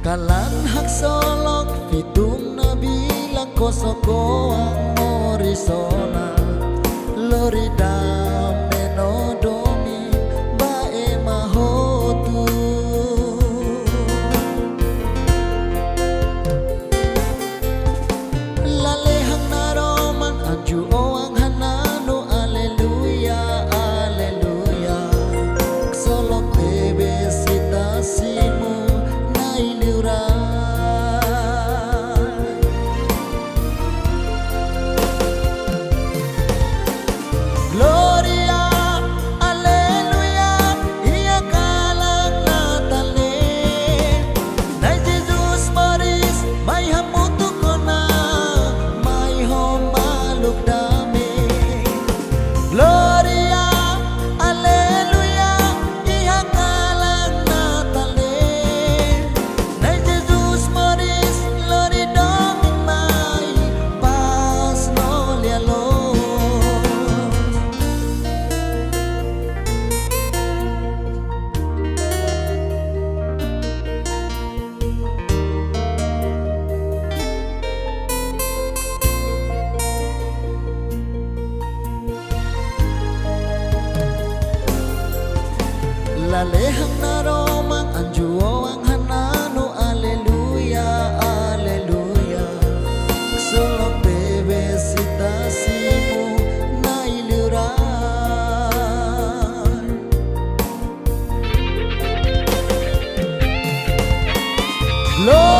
Kalan hak solok fitung nabilang kosoko ang morisona Lorida menodomi bae mahotu Lalehang naroman anju oang hanano aleluya aleluya Solok bebe sita simu Gloria, aleluya, iya kalang natale Nay Jesus Maris, may hamuto ko na May homalog dami Gloria, aleluya, iya kalang natale Nay Jesus Maris, lori doming may pas no lialo Lalehang naromang anjuo ang hanano aleluya aleluya Solok bebe sita simu nailuran Glory